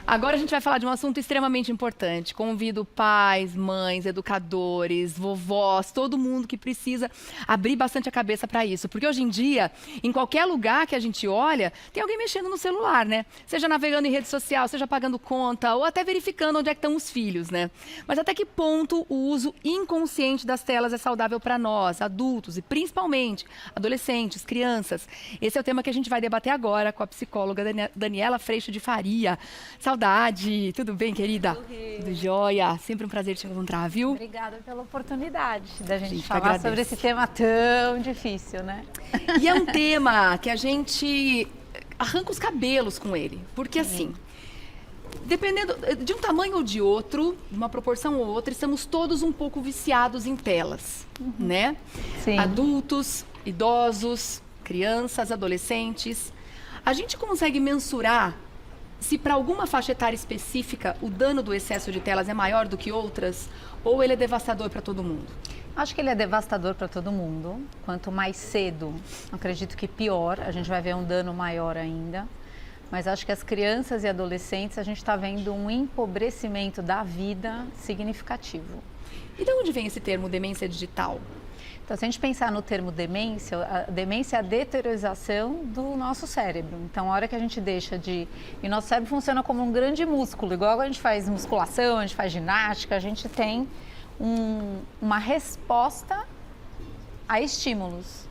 Agora a gente vai falar de um assunto extremamente importante. Convido pais, mães, educadores, vovós, todo mundo que precisa abrir bastante a cabeça para isso. Porque hoje em dia, em qualquer lugar que a gente olha, tem alguém mexendo no celular, né? Seja navegando em rede social, seja pagando conta, ou até verificando onde é que estão os filhos, né? Mas até que ponto o uso inconsciente das telas é saudável para nós, adultos e principalmente adolescentes, crianças? Esse é o tema que a gente vai debater agora com a psicóloga Daniela Freixo de Faria. Saudade! Tudo bem, querida? Tudo jóia! Sempre um prazer te encontrar, viu? Obrigada pela oportunidade da gente que falar agradece. sobre esse tema tão difícil, né? E é um tema que a gente arranca os cabelos com ele. Porque assim, dependendo de um tamanho ou de outro, de uma proporção ou outra, estamos todos um pouco viciados em telas, né? Sim. Adultos, idosos, crianças, adolescentes. A gente consegue mensurar se para alguma faixa etária específica o dano do excesso de telas é maior do que outras, ou ele é devastador para todo mundo? Acho que ele é devastador para todo mundo. Quanto mais cedo, acredito que pior, a gente vai ver um dano maior ainda. Mas acho que as crianças e adolescentes, a gente está vendo um empobrecimento da vida significativo. E de onde vem esse termo demência digital? Então, se a gente pensar no termo demência, a demência é a deteriorização do nosso cérebro. Então, a hora que a gente deixa de... E nosso cérebro funciona como um grande músculo. Igual a gente faz musculação, a gente faz ginástica, a gente tem uma resposta a estímulos.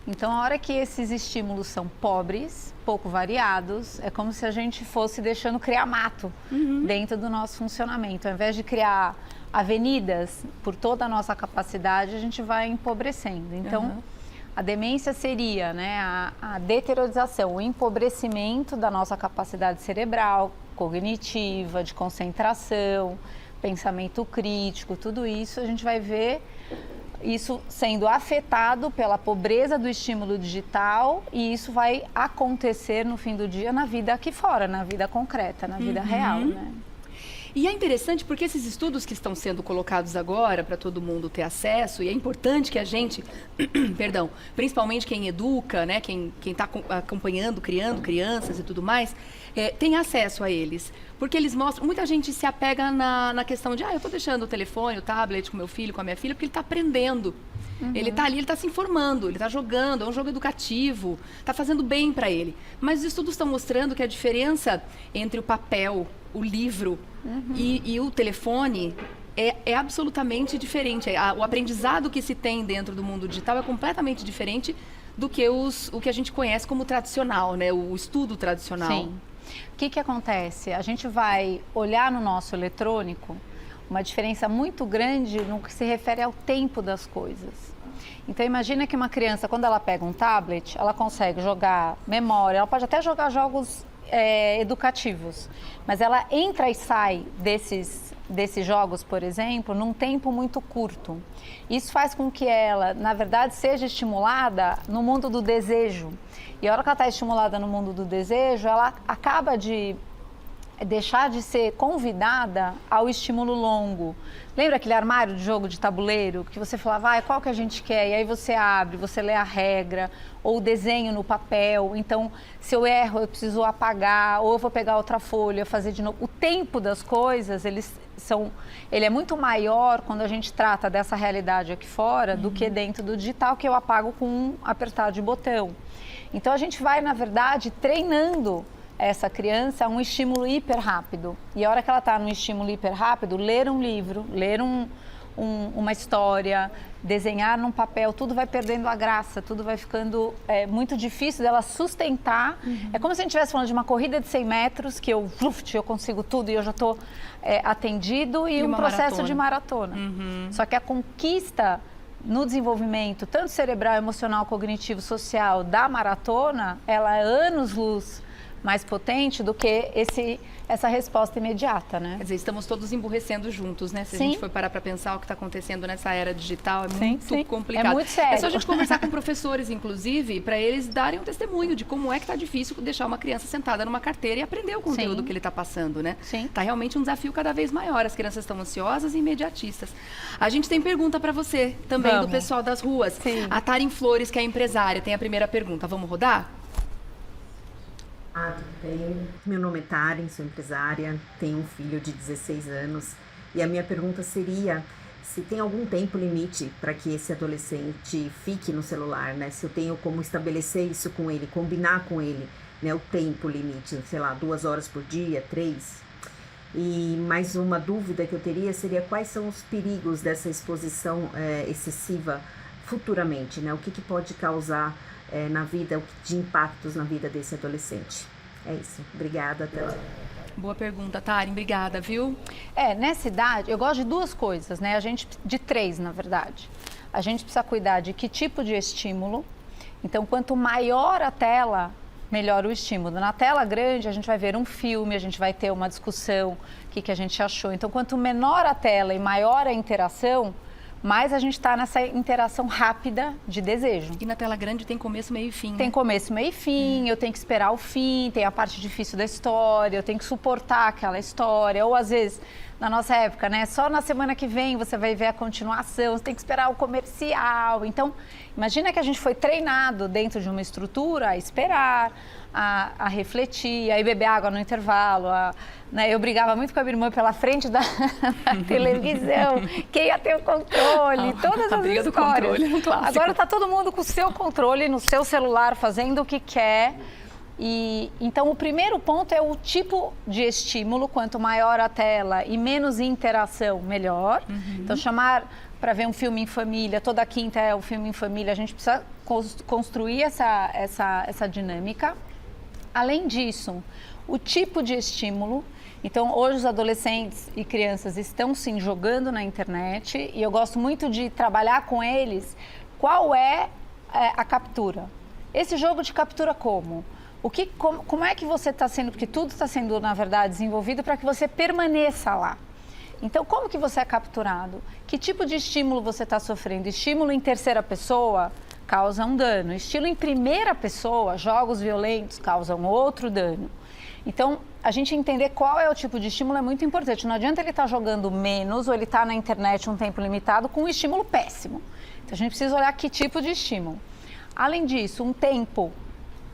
Então, a hora que esses estímulos são pobres, pouco variados, é como se a gente fosse deixando criar mato dentro do nosso funcionamento. Ao invés de criar avenidas por toda a nossa capacidade, a gente vai empobrecendo. Então, a demência seria, né, a deteriorização, o empobrecimento da nossa capacidade cerebral, cognitiva, de concentração, pensamento crítico, tudo isso a gente vai ver isso sendo afetado pela pobreza do estímulo digital, e isso vai acontecer no fim do dia na vida aqui fora, na vida concreta, na vida real, né? E é interessante porque esses estudos que estão sendo colocados agora para todo mundo ter acesso, e é importante que a gente, perdão, principalmente quem educa, né, quem está acompanhando, criando crianças e tudo mais, tem acesso a eles. Porque eles mostram, muita gente se apega na questão de, eu estou deixando o telefone, o tablet com meu filho, com a minha filha, porque ele está aprendendo. Ele está ali, ele está se informando, ele está jogando, é um jogo educativo, está fazendo bem para ele. Mas os estudos estão mostrando que a diferença entre o papel, o livro e o telefone é absolutamente diferente. O aprendizado que se tem dentro do mundo digital é completamente diferente do que o que a gente conhece como tradicional, né? O estudo tradicional. Sim. O que acontece? A gente vai olhar no nosso eletrônico uma diferença muito grande no que se refere ao tempo das coisas. Então, imagina que uma criança, quando ela pega um tablet, ela consegue jogar memória, ela pode até jogar jogos educativos, mas ela entra e sai desses jogos, por exemplo, num tempo muito curto. Isso faz com que ela, na verdade, seja estimulada no mundo do desejo. E a hora que ela está estimulada no mundo do desejo, ela acaba de deixar de ser convidada ao estímulo longo. Lembra aquele armário de jogo de tabuleiro que você falava, qual que a gente quer? E aí você abre, você lê a regra, ou o desenho no papel. Então, se eu erro, eu preciso apagar, ou eu vou pegar outra folha, fazer de novo. O tempo das coisas, ele é muito maior quando a gente trata dessa realidade aqui fora do que dentro do digital, que eu apago com um apertar de botão. Então, a gente vai, na verdade, treinando essa criança um estímulo hiper rápido. E a hora que ela está num estímulo hiper rápido, ler um livro, ler uma história, desenhar num papel, tudo vai perdendo a graça, tudo vai ficando muito difícil dela sustentar. É como se a gente estivesse falando de uma corrida de 100 metros, que eu consigo tudo e eu já estou atendido, e um processo de maratona. Só que a conquista no desenvolvimento, tanto cerebral, emocional, cognitivo, social, da maratona, ela é anos-luz mais potente do que essa resposta imediata, né? Quer dizer, estamos todos emburrecendo juntos, né? Se a Sim. gente for parar para pensar o que está acontecendo nessa era digital, é muito complicado. É muito sério. É só a gente conversar com professores, inclusive, para eles darem um testemunho de como é que está difícil deixar uma criança sentada numa carteira e aprender o conteúdo que ele está passando, né? Sim. Tá realmente um desafio cada vez maior. As crianças estão ansiosas e imediatistas. A gente tem pergunta para você também, do pessoal das ruas. Sim. A Tarim Flores, que é empresária, tem a primeira pergunta. Vamos rodar? Tudo bem. Meu nome é Taren, sou empresária, tenho um filho de 16 anos e a minha pergunta seria se tem algum tempo limite para que esse adolescente fique no celular, né? Se eu tenho como estabelecer isso com ele, combinar com ele, né? O tempo limite, sei lá, 2 horas por dia, 3. E mais uma dúvida que eu teria seria quais são os perigos dessa exposição excessiva futuramente, né? O que pode causar na vida, de impactos na vida desse adolescente. É isso. Obrigada, até lá. Boa pergunta, Taren. Obrigada, viu? Nessa idade, eu gosto de 2 coisas, né? De 3, na verdade. A gente precisa cuidar de que tipo de estímulo. Então, quanto maior a tela, melhor o estímulo. Na tela grande, a gente vai ver um filme, a gente vai ter uma discussão, o que a gente achou. Então, quanto menor a tela e maior a interação, mais a gente está nessa interação rápida de desejo. E na tela grande tem começo, meio e fim, Tem né? começo, meio e fim, eu tenho que esperar o fim, tem a parte difícil da história, eu tenho que suportar aquela história. Ou às vezes, na nossa época, né? Só na semana que vem você vai ver a continuação, você tem que esperar o comercial. Então, imagina que a gente foi treinado dentro de uma estrutura a esperar, a refletir, aí beber água no intervalo. Né? Eu brigava muito com a minha irmã pela frente da televisão, quem ia ter o controle, todas a as briga histórias. do controle é um clássico. Agora está todo mundo com o seu controle, no seu celular, fazendo o que quer. E então o primeiro ponto é o tipo de estímulo, quanto maior a tela e menos interação, melhor. Então chamar para ver um filme em família, toda quinta é o filme em família, a gente precisa construir essa dinâmica. Além disso, o tipo de estímulo. Então, hoje os adolescentes e crianças estão sim jogando na internet e eu gosto muito de trabalhar com eles qual é a captura. Esse jogo de captura como? Como é que você está sendo, porque tudo está sendo, na verdade, desenvolvido para que você permaneça lá. Então, como que você é capturado? Que tipo de estímulo você está sofrendo? Estímulo em terceira pessoa causa um dano. Estímulo em primeira pessoa, jogos violentos, causam outro dano. Então, a gente entender qual é o tipo de estímulo é muito importante. Não adianta ele estar jogando menos ou ele estar na internet um tempo limitado com um estímulo péssimo. Então, a gente precisa olhar que tipo de estímulo. Além disso, um tempo.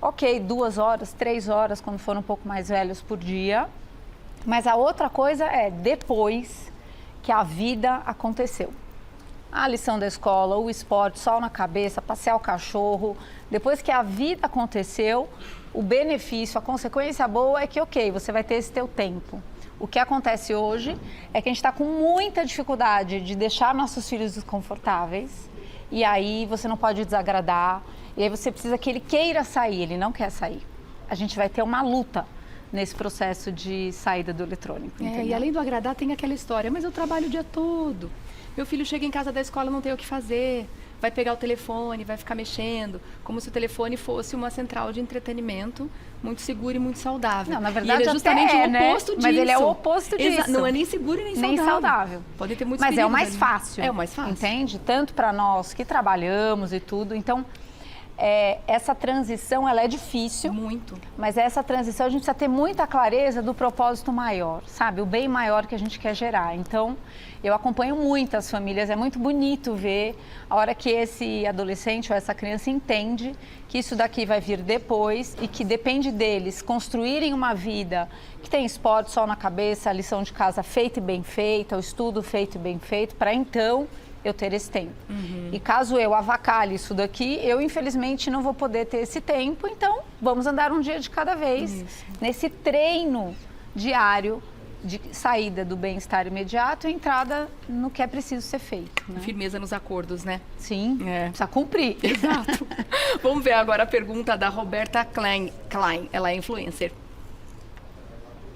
Ok, 2 horas, 3 horas, quando for um pouco mais velhos por dia. Mas a outra coisa é depois que a vida aconteceu. A lição da escola, o esporte, sol na cabeça, passear o cachorro. Depois que a vida aconteceu, o benefício, a consequência boa é que, ok, você vai ter esse teu tempo. O que acontece hoje é que a gente está com muita dificuldade de deixar nossos filhos desconfortáveis. E aí você não pode desagradar. E aí você precisa que ele queira sair, ele não quer sair. A gente vai ter uma luta nesse processo de saída do eletrônico. E além do agradar, tem aquela história, mas eu trabalho o dia todo. Meu filho chega em casa da escola, não tem o que fazer. Vai pegar o telefone, vai ficar mexendo, como se o telefone fosse uma central de entretenimento muito seguro e muito saudável. Não, na verdade, e ele é justamente o oposto disso. Mas ele é o oposto disso. Não é nem seguro e nem saudável. Pode ter muitos Mas é o perigos mais ali. fácil. É o mais fácil. Entende? Tanto para nós que trabalhamos e tudo. Então, essa transição, ela é difícil. Muito. Mas essa transição, a gente precisa ter muita clareza do propósito maior, sabe? O bem maior que a gente quer gerar. Então, eu acompanho muitas famílias, é muito bonito ver a hora que esse adolescente ou essa criança entende que isso daqui vai vir depois e que depende deles construírem uma vida que tem esporte, sol na cabeça, a lição de casa feita e bem feita, o estudo feito e bem feito, para então eu ter esse tempo. E caso eu avacalhe isso daqui, eu infelizmente não vou poder ter esse tempo, então vamos andar um dia de cada vez, nesse treino diário de saída do bem-estar imediato e entrada no que é preciso ser feito. Né? Firmeza nos acordos, né? Sim, precisa cumprir. Exato. Vamos ver agora a pergunta da Roberta Klein. Ela é influencer.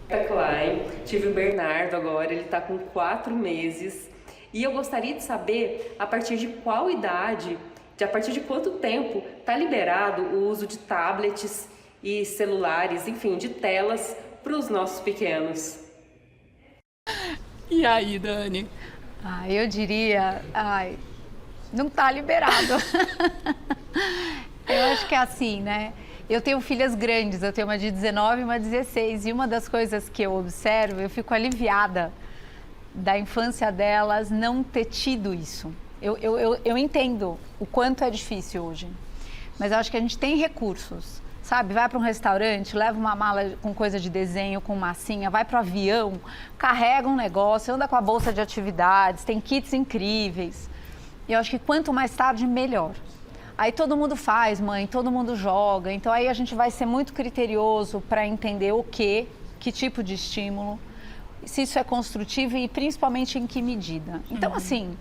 Klein, tive o Bernardo agora, ele está com 4 meses. E eu gostaria de saber a partir de qual idade, a partir de quanto tempo está liberado o uso de tablets e celulares, enfim, de telas para os nossos pequenos. E aí, Dani? Eu diria, não está liberado. Eu acho que é assim, né? Eu tenho filhas grandes, eu tenho uma de 19 e uma de 16. E uma das coisas que eu observo, eu fico aliviada da infância delas não ter tido isso. Eu entendo o quanto é difícil hoje, mas eu acho que a gente tem recursos, sabe? Vai para um restaurante, leva uma mala com coisa de desenho, com massinha, vai para o avião, carrega um negócio, anda com a bolsa de atividades, tem kits incríveis. E eu acho que quanto mais tarde, melhor. Aí todo mundo faz, mãe, todo mundo joga. Então aí a gente vai ser muito criterioso para entender o que tipo de estímulo, se isso é construtivo e principalmente em que medida. Então, assim,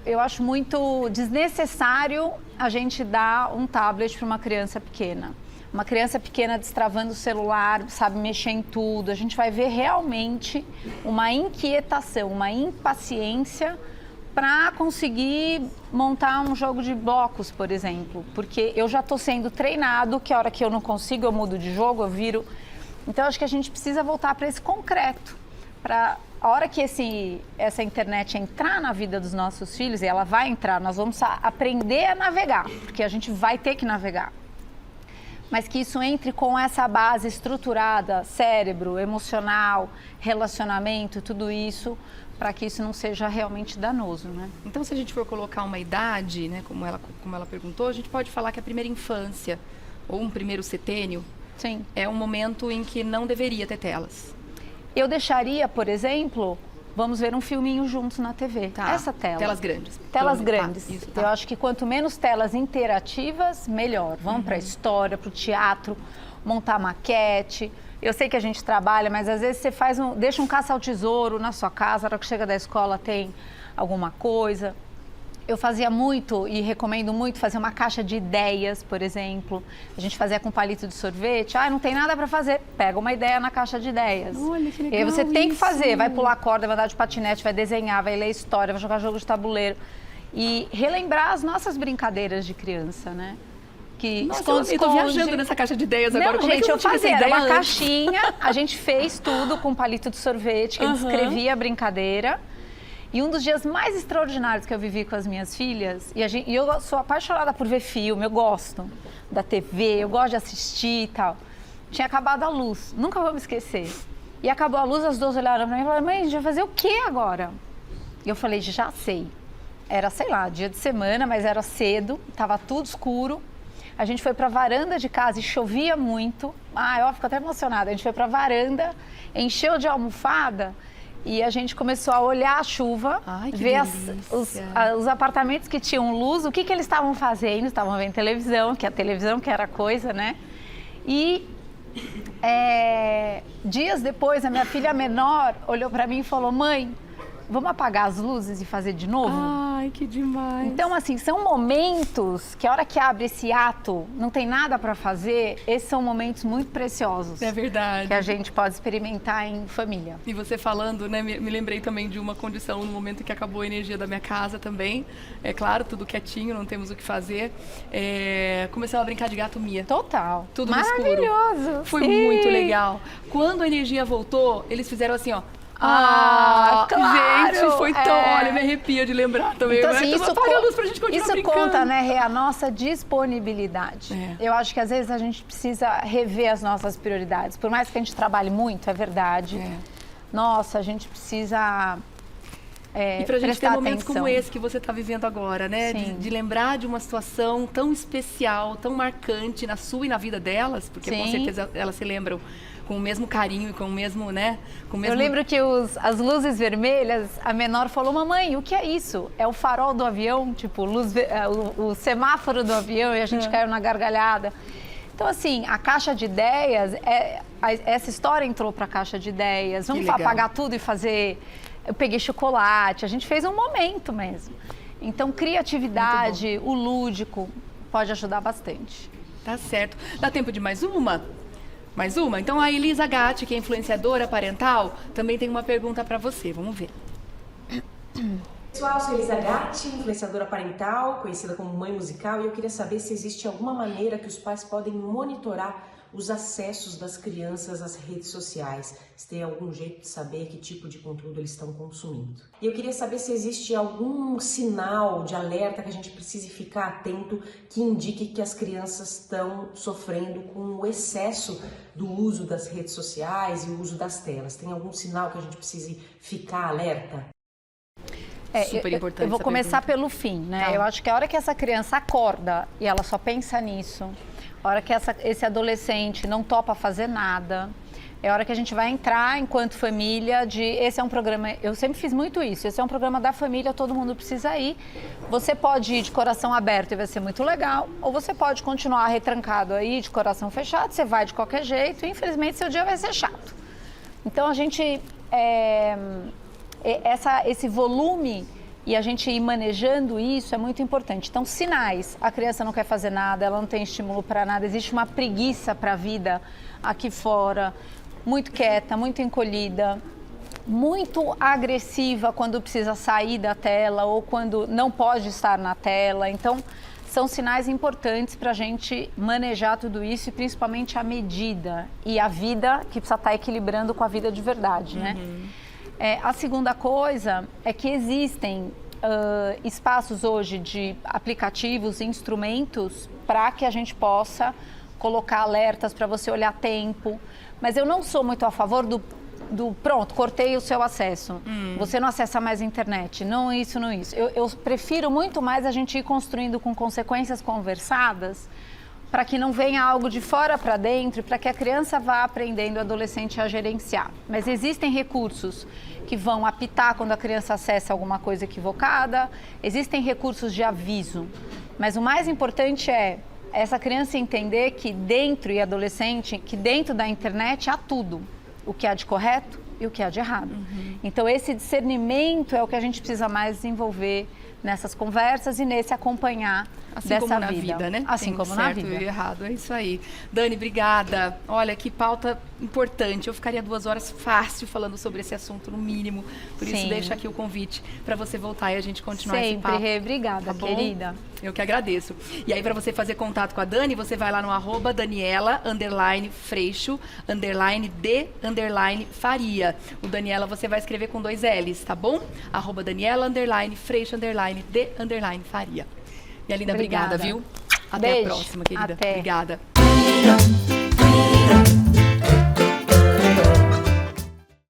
eu acho muito desnecessário a gente dar um tablet para uma criança pequena. Uma criança pequena destravando o celular, sabe mexer em tudo. A gente vai ver realmente uma inquietação, uma impaciência para conseguir montar um jogo de blocos, por exemplo. Porque eu já estou sendo treinado que a hora que eu não consigo, eu mudo de jogo, eu viro. Então, acho que a gente precisa voltar para esse concreto. Para a hora que essa internet entrar na vida dos nossos filhos, e ela vai entrar, nós vamos aprender a navegar, porque a gente vai ter que navegar. Mas que isso entre com essa base estruturada, cérebro, emocional, relacionamento, tudo isso, para que isso não seja realmente danoso, né? Então, se a gente for colocar uma idade, né, como ela perguntou, a gente pode falar que a primeira infância ou um primeiro setênio Sim. é um momento em que não deveria ter telas. Eu deixaria, por exemplo, vamos ver um filminho juntos na TV. Tá. Essa tela. Telas grandes. Telas grandes. Isso, tá. Eu acho que quanto menos telas interativas, melhor. Vamos para a história, para o teatro, montar maquete. Eu sei que a gente trabalha, mas às vezes você deixa um caça ao tesouro na sua casa, na hora que chega da escola tem alguma coisa. Eu fazia muito e recomendo muito fazer uma caixa de ideias, por exemplo. A gente fazia com palito de sorvete. Não tem nada para fazer. Pega uma ideia na caixa de ideias. Olha, que legal. E aí você tem que isso. fazer. Vai pular corda, vai andar de patinete, vai desenhar, vai ler história, vai jogar jogo de tabuleiro. E relembrar as nossas brincadeiras de criança, né? Que Nossa, eu tô viajando nessa caixa de ideias agora. Não, Como gente, é que eu fazia. Era uma antes? caixinha, a gente fez tudo com palito de sorvete, que eu descrevia a brincadeira. E um dos dias mais extraordinários que eu vivi com as minhas filhas, e eu sou apaixonada por ver filme, eu gosto da TV, eu gosto de assistir e tal. Tinha acabado a luz, nunca vou me esquecer. E acabou a luz, as duas olharam pra mim e falaram, mãe, a gente vai fazer o quê agora? E eu falei, já sei. Era, sei lá, dia de semana, mas era cedo, tava tudo escuro. A gente foi pra varanda de casa e chovia muito. Eu fico até emocionada. A gente foi pra varanda, encheu de almofada. E a gente começou a olhar a chuva, ver os apartamentos que tinham luz, o que eles estavam fazendo, estavam vendo televisão, que a televisão que era coisa, né? E dias depois, a minha filha menor olhou para mim e falou, mãe, vamos apagar as luzes e fazer de novo? Ai, que demais. Então, assim, são momentos que a hora que abre esse ato, não tem nada para fazer, esses são momentos muito preciosos. É verdade. Que a gente pode experimentar em família. E você falando, né, me lembrei também de uma condição no momento que acabou a energia da minha casa também. É claro, tudo quietinho, não temos o que fazer. Começamos a brincar de gato Mia. Total. Tudo no escuro. Maravilhoso. Foi Sim. muito legal. Quando a energia voltou, eles fizeram assim, ó. Claro! Gente, foi tão... Olha, me arrepia de lembrar também. Então, assim, apaga a luz pra gente continuar brincando. Conta, né, Rê, a nossa disponibilidade. Eu acho que às vezes a gente precisa rever as nossas prioridades. Por mais que a gente trabalhe muito, é verdade. Nossa, a gente precisa e pra gente ter momentos atenção. como esse que você está vivendo agora, né? De lembrar de uma situação tão especial, tão marcante na sua e na vida delas, porque com certeza elas se lembram com o mesmo carinho e com o mesmo, né? Com o mesmo... Eu lembro que as luzes vermelhas, a menor falou, mamãe, o que é isso? É o farol do avião, tipo, o semáforo do avião, e a gente caiu na gargalhada. Então, assim, a caixa de ideias, essa história entrou para a caixa de ideias. Vamos apagar tudo e fazer... Eu peguei chocolate, a gente fez um momento mesmo. Então, criatividade, o lúdico, pode ajudar bastante. Tá certo. Dá tempo de mais uma? Mais uma? Então, a Elisa Gatti, que é influenciadora parental, também tem uma pergunta para você. Vamos ver. Pessoal, sou Elisa Gatti, influenciadora parental, conhecida como mãe musical, e eu queria saber se existe alguma maneira que os pais podem monitorar os acessos das crianças às redes sociais, se tem algum jeito de saber que tipo de conteúdo eles estão consumindo. E eu queria saber se existe algum sinal de alerta que a gente precise ficar atento que indique que as crianças estão sofrendo com o excesso do uso das redes sociais e o uso das telas. Tem algum sinal que a gente precise ficar alerta? Super importante. Eu vou começar pelo fim, né? Eu acho que a hora que essa criança acorda e ela só pensa nisso, a a hora que esse adolescente não topa fazer nada, é a hora que a gente vai entrar enquanto família esse é um programa, eu sempre fiz muito isso, esse é um programa da família, todo mundo precisa ir. Você pode ir de coração aberto e vai ser muito legal, ou você pode continuar retrancado aí de coração fechado, você vai de qualquer jeito e infelizmente seu dia vai ser chato. Então a gente, esse volume e a gente ir manejando isso é muito importante. Então, sinais, a criança não quer fazer nada, ela não tem estímulo para nada, existe uma preguiça para a vida aqui fora, muito quieta, muito encolhida, muito agressiva quando precisa sair da tela ou quando não pode estar na tela. Então, são sinais importantes para a gente manejar tudo isso e principalmente a medida e a vida que precisa estar equilibrando com a vida de verdade, né? A segunda coisa é que existem espaços hoje de aplicativos, instrumentos para que a gente possa colocar alertas para você olhar tempo, mas eu não sou muito a favor do pronto, cortei o seu acesso, você não acessa mais a internet, não isso, não isso. Eu prefiro muito mais a gente ir construindo com consequências conversadas para que não venha algo de fora para dentro, para que a criança vá aprendendo, o adolescente a gerenciar. Mas existem recursos que vão apitar quando a criança acessa alguma coisa equivocada, existem recursos de aviso, mas o mais importante é essa criança entender que dentro, e adolescente, que dentro da internet há tudo, o que há de correto e o que há de errado. Então esse discernimento é o que a gente precisa mais desenvolver nessas conversas e nesse acompanhar assim dessa como na vida. vida, né? Assim Tem como certo na vida. E errado, é isso aí. Dani, obrigada. Olha, que pauta importante. Eu ficaria 2 horas fácil falando sobre esse assunto, no mínimo. Por isso, Sim. deixa aqui o convite para você voltar e a gente continuar esse papo. Sempre, Rê, obrigada, Tá bom? querida. Eu que agradeço. E aí, para você fazer contato com a Dani, você vai lá no @Daniela_Freixo _D_Faria. O Daniela você vai escrever com 2 L's, tá bom? @Daniela_Freixo _D_Faria. Minha linda, obrigada, viu? Até Beijo. a próxima, querida. Até. Obrigada.